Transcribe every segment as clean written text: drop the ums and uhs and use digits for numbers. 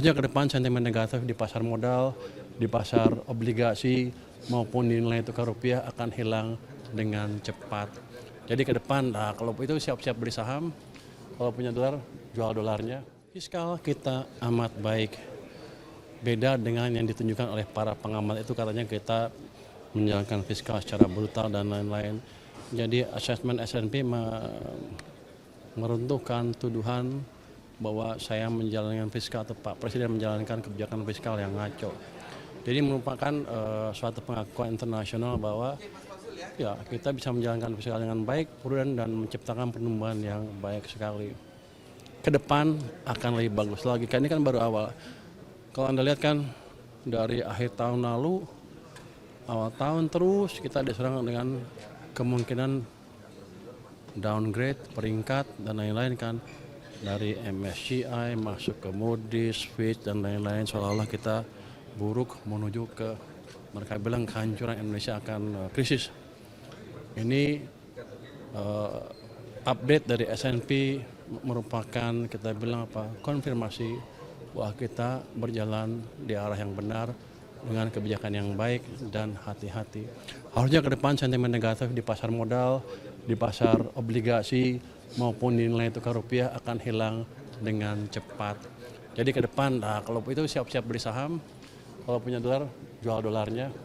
Harusnya ke depan sentimen negatif di pasar modal, di pasar obligasi maupun nilai tukar rupiah akan hilang dengan cepat. Jadi ke depan, kalau itu siap-siap beli saham, kalau punya dolar, jual dolarnya. Fiskal kita amat baik. Beda dengan yang ditunjukkan oleh para pengamat itu, katanya kita menjalankan fiskal secara brutal dan lain-lain. Jadi asesmen S&P meruntuhkan tuduhan bahwa saya menjalankan fiskal atau Pak Presiden menjalankan kebijakan fiskal yang ngaco. Jadi merupakan suatu pengakuan internasional bahwa ya kita bisa menjalankan fiskal dengan baik, prudent, dan menciptakan pertumbuhan yang baik sekali. Ke depan akan lebih bagus lagi, karena ini kan baru awal. Kalau Anda lihat kan dari akhir tahun lalu, awal tahun terus kita diserang dengan kemungkinan downgrade peringkat dan lain-lain kan. Dari MSCI masuk ke Moody's, Fitch dan lain-lain, seolah-olah kita buruk menuju ke, mereka bilang kehancuran Indonesia akan krisis. Ini update dari S&P merupakan kita bilang konfirmasi bahwa kita berjalan di arah yang benar dengan kebijakan yang baik dan hati-hati. Harusnya ke depan sentimen negatif di pasar modal, di pasar obligasi maupun nilai tukar rupiah akan hilang dengan cepat. Jadi ke depan, kalau itu siap-siap beli saham, kalau punya dolar, jual dolarnya,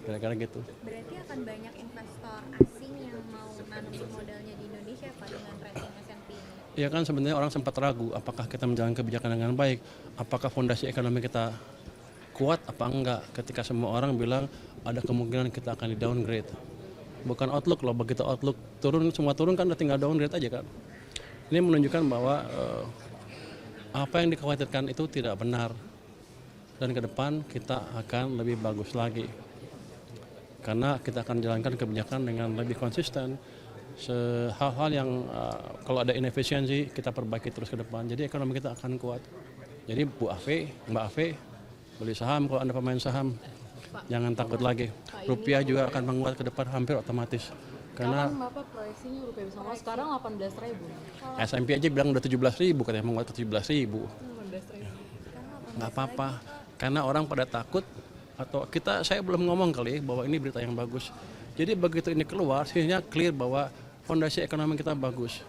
kira-kira gitu. Berarti akan banyak investor asing yang mau nanam modalnya di Indonesia Pak dengan rating S&P ini? Ya kan sebenarnya orang sempat ragu apakah kita menjalankan kebijakan dengan baik, apakah fondasi ekonomi kita kuat apa enggak, ketika semua orang bilang ada kemungkinan kita akan di downgrade. Bukan outlook loh, begitu outlook turun, semua turun kan udah tinggal downgrade aja kan. Ini menunjukkan bahwa apa yang dikhawatirkan itu tidak benar, dan ke depan kita akan lebih bagus lagi karena kita akan jalankan kebijakan dengan lebih konsisten. Hal-hal yang kalau ada inefisiensi kita perbaiki terus ke depan, jadi ekonomi kita akan kuat. Jadi Bu Ave, Mbak Ave, beli saham kalau Anda pemain saham, jangan takut lagi. Rupiah juga akan menguat ke depan hampir otomatis. Karena kapan Bapak proyeksinya rupiah bisa menguat? Sekarang 18.000. S&P aja bilang udah 17.000, katanya menguat ke 17.000. 18.000. Nggak apa-apa, karena orang pada takut, atau saya belum ngomong kali bahwa ini berita yang bagus. Jadi begitu ini keluar, sehingga clear bahwa fondasi ekonomi kita bagus.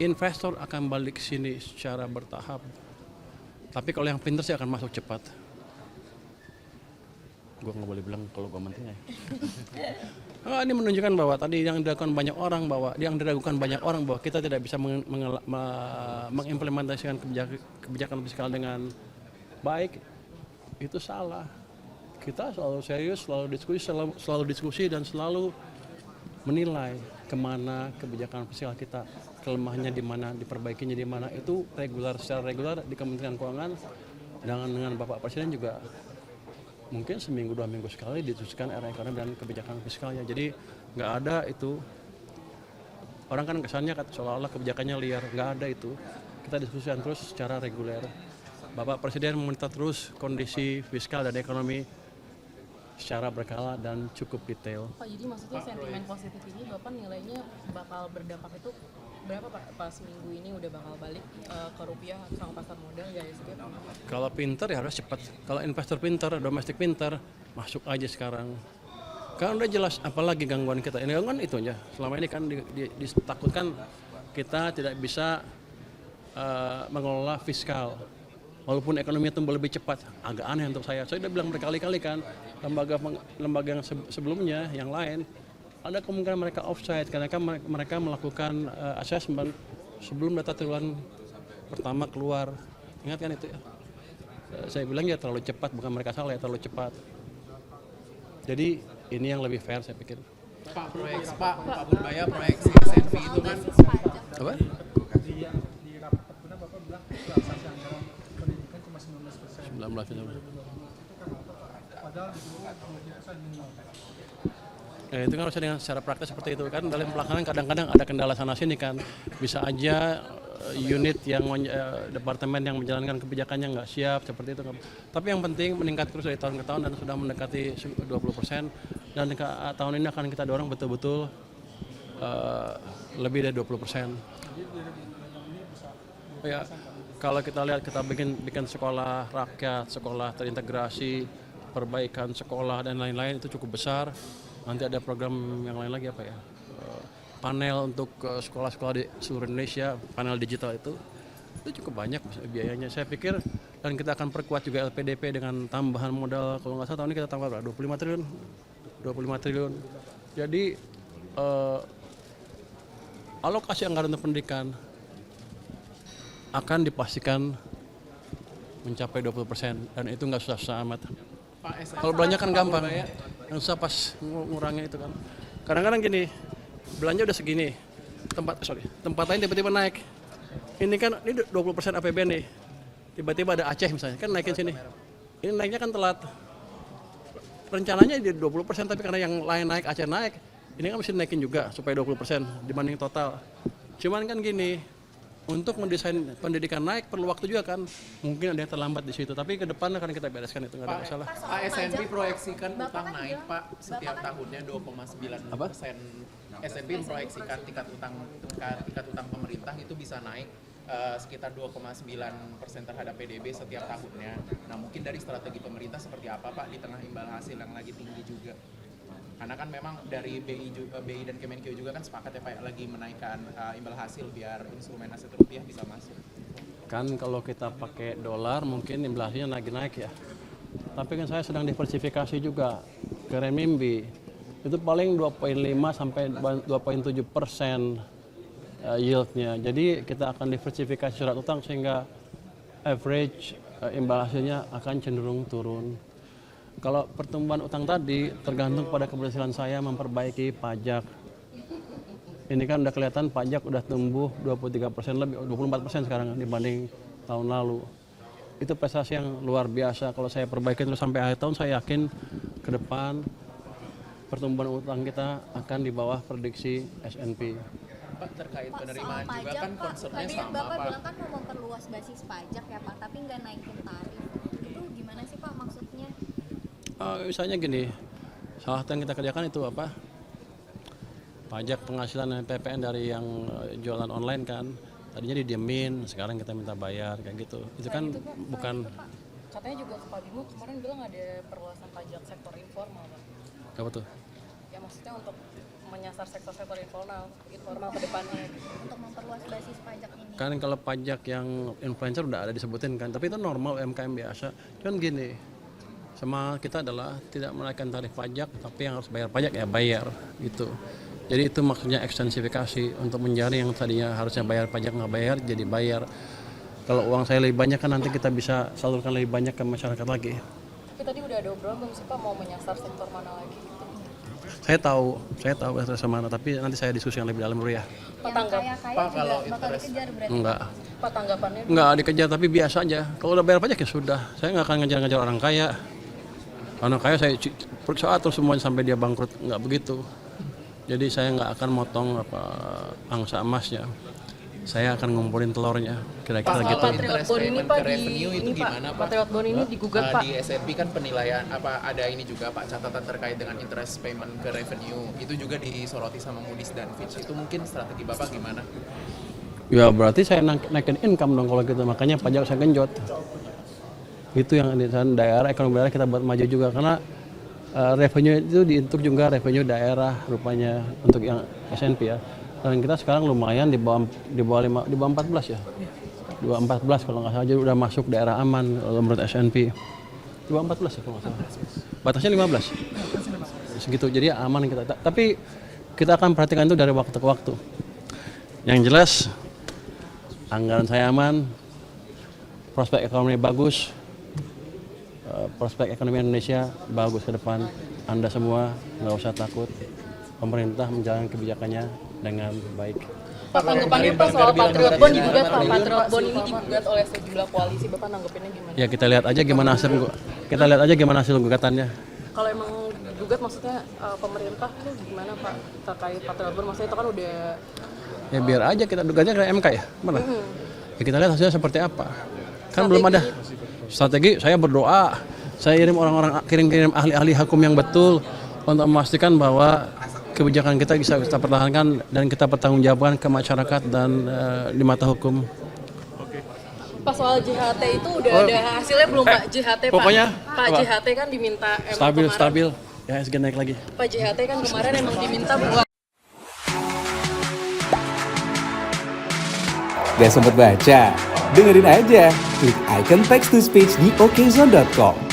Investor akan balik sini secara bertahap. Tapi kalau yang pintar sih akan masuk cepat. Gue nggak boleh bilang kalau gue mentingnya. Ini menunjukkan bahwa tadi yang dilakukan banyak orang, bahwa yang diragukan banyak orang bahwa kita tidak bisa mengimplementasikan kebijakan fiskal dengan baik, itu salah. Kita selalu serius, selalu diskusi dan selalu menilai kemana kebijakan fiskal kita, kelemahannya di mana, diperbaikinya di mana. Itu secara regular di Kementerian Keuangan dengan Bapak Presiden juga mungkin seminggu 2 minggu sekali didiskusikan era ekonomi dan kebijakan fiskalnya. Jadi nggak ada itu, orang kan kesannya seolah-olah kebijakannya liar, nggak ada itu. Kita diskusikan terus secara reguler. Bapak Presiden meminta terus kondisi fiskal dan ekonomi secara berkala dan cukup detail. Pak, jadi maksudnya sentimen positif ini Bapak nilainya bakal berdampak itu berapa Pak? Pas minggu ini udah bakal balik ke rupiah sama pasar modal ya ISG? Kalau pinter ya harus cepat. Kalau investor pinter, domestik pinter, masuk aja sekarang. Kan udah jelas, apalagi gangguan kita. Ini gangguan itu aja. Selama ini kan ditakutkan kita tidak bisa mengelola fiskal. Walaupun ekonomi tumbuh lebih cepat, agak aneh untuk saya. Saya udah bilang berkali-kali kan, lembaga yang sebelumnya, yang lain, ada kemungkinan mereka offside karena mereka melakukan assessment sebelum data triwulan pertama keluar. Ingat kan itu ya? Saya bilang ya terlalu cepat, bukan mereka salah ya, terlalu cepat. Jadi ini yang lebih fair saya pikir. Pak Purbaya proyeksi S&P itu kan Apa? Di rapat pernah Bapak bilang alokasi anggaran pendidikan cuma 19%. 19. Padahal di dulu 20% minimal. Itu kan harusnya dengan secara praktis seperti itu kan. Dalam pelaksanaan kadang-kadang ada kendala sana sini kan. Bisa aja unit yang departemen yang menjalankan kebijakannya nggak siap seperti itu. Tapi yang penting meningkat terus dari tahun ke tahun dan sudah mendekati 20%, dan tahun ini akan kita dorong betul-betul lebih dari 20%. Ya, Kalau kita lihat kita bikin sekolah rakyat, sekolah terintegrasi, perbaikan sekolah dan lain-lain itu cukup besar. Nanti ada program yang lain lagi apa ya? Panel untuk sekolah-sekolah di seluruh Indonesia, panel digital itu cukup banyak biayanya. Saya pikir dan kita akan perkuat juga LPDP dengan tambahan modal, kalau nggak salah tahun ini kita tambah berapa? 25 triliun. 25 triliun. Jadi alokasi anggaran untuk pendidikan akan dipastikan mencapai 20% dan itu nggak susah-susah amat. Pak SNV Kalau belanja kan gampang, yang susah pas ngurangnya itu kan. Kadang-kadang gini, belanja udah segini, tempat lain tiba-tiba naik. Ini kan ini 20% APBN nih, tiba-tiba ada Aceh misalnya, kan naikin sini. Ini naiknya kan telat. Rencananya di 20% tapi karena yang lain naik, Aceh naik, ini kan mesti naikin juga supaya 20% dibanding total. Cuman kan gini, untuk mendesain pendidikan naik perlu waktu juga kan, mungkin ada yang terlambat di situ, tapi ke depan akan kita bereskan itu nggak ada masalah. Pak SNV proyeksikan utang naik Pak setiap tahunnya 2,9%. SNV memproyeksikan tingkat utang pemerintah itu bisa naik sekitar 2,9% terhadap PDB setiap tahunnya. Nah mungkin dari strategi pemerintah seperti apa Pak di tengah imbal hasil yang lagi tinggi juga? Karena kan memang dari BI dan Kemenkeu juga kan sepakat ya Pak lagi menaikkan imbal hasil biar instrumen aset rupiah bisa masuk. Kan kalau kita pakai dolar mungkin inflasinya naik ya. Tapi kan saya sedang diversifikasi juga ke renminbi. Itu paling 2,5 sampai 2,7% yieldnya. Jadi kita akan diversifikasi surat utang sehingga average imbal hasilnya akan cenderung turun. Kalau pertumbuhan utang tadi tergantung pada keberhasilan saya memperbaiki pajak. Ini kan udah kelihatan pajak udah tumbuh 23% lebih, 24% sekarang dibanding tahun lalu. Itu prestasi yang luar biasa. Kalau saya perbaiki terus sampai akhir tahun, saya yakin ke depan pertumbuhan utang kita akan di bawah prediksi S&P. Pak terkait Pak, penerimaan soal juga pajak, kan Pak, concernnya tadi sama Bapak Pak. bilang kan mau memperluas basis pajak ya Pak, tapi nggak naikin tarif. Itu gimana sih Pak maksudnya? Misalnya gini, salah satu yang kita kerjakan itu apa? Pajak penghasilan PPN dari yang jualan online kan, tadinya didiemin, sekarang kita minta bayar kayak gitu. Itu kan bukan. Katanya juga Pak Bimo kemarin bilang ada perluasan pajak sektor informal Pak. Apa tuh? Ya maksudnya untuk menyasar sektor-sektor informal ke depannya. Untuk memperluas basis pajak ini. Kan kalau pajak yang influencer udah ada disebutin kan, tapi itu normal UMKM biasa. Cuman gini, sama kita adalah tidak menaikkan tarif pajak, tapi yang harus bayar pajak ya bayar gitu. Jadi itu maksudnya ekstensifikasi untuk menjaring yang tadinya harusnya bayar pajak nggak bayar jadi bayar. Kalau uang saya lebih banyak kan nanti kita bisa salurkan lebih banyak ke masyarakat lagi. Tapi tadi udah ada obrolan belum sih Pak mau menyasar sektor mana lagi gitu? Saya tahu sama mana, tapi nanti saya diskusi yang lebih dalam dulu ya. Pak tanggap, Kaya-kaya Pak, juga kalau bakal interest- dikejar berarti. Enggak. Pak tanggapannya Enggak dikejar tapi biasa aja. Kalau udah bayar pajak ya sudah. Saya nggak akan ngejar-ngejar orang kaya. Orang kaya saya periksa terus semuanya sampai dia bangkrut, nggak begitu. Jadi saya nggak akan motong angsa emasnya. Saya akan ngumpulin telurnya, kira-kira Pak, gitu. kalau Patriot interest Bond ini payment Pak ke revenue itu ini Pak, gimana Pak? Patriot Bond ini digugat Pak. Di S&P kan penilaian apa ada ini juga Pak catatan terkait dengan interest payment ke revenue itu juga disoroti sama Moody's dan Fitch. Itu mungkin strategi Bapak gimana? Ya berarti saya naikin income dong kalau gitu, makanya pajak saya genjot. Itu yang di daerah, ekonomi daerah kita buat maju juga karena revenue itu diintuk juga revenue daerah rupanya untuk yang S&P ya. Dan kita sekarang lumayan di bawah 14 ya. Di bawah 14 kalau nggak salah, jadi udah masuk daerah aman kalau menurut S&P. Di bawah 14 ya kalau nggak salah. Batasnya 15. Segitu, jadi aman kita. Tapi kita akan perhatikan itu dari waktu ke waktu. Yang jelas anggaran saya aman, prospek ekonomi bagus, prospek ekonomi Indonesia bagus ke depan. Anda semua nggak usah takut, pemerintah menjalankan kebijakannya dengan baik. Pak tanggapannya Pak soal Patriot Bond digugat Pak, Patriot Bond ini digugat oleh sejumlah koalisi, Bapak nanggepinnya gimana? Ya kita lihat aja gimana hasil gugatannya. Kalau emang digugat maksudnya pemerintah tuh gimana Pak terkait Patriot Bond, maksudnya itu kan udah Ya biar aja kita gugatnya ke MK ya, mana? Ya kita lihat hasilnya seperti apa. Kan belum ada strategi. Saya berdoa, saya kirim ahli-ahli hukum yang betul untuk memastikan bahwa kebijakan kita bisa kita pertahankan dan kita pertanggungjawabkan ke masyarakat dan di mata hukum. Pas soal JHT itu udah ada hasilnya belum Pak? JHT pokoknya Pak apa? JHT kan diminta emang kemarin, Stabil. Ya, SG naik lagi. Pak JHT kan kemarin emang diminta buat Gak sempet baca? Dengerin aja, klik icon text to speech di okezone.com.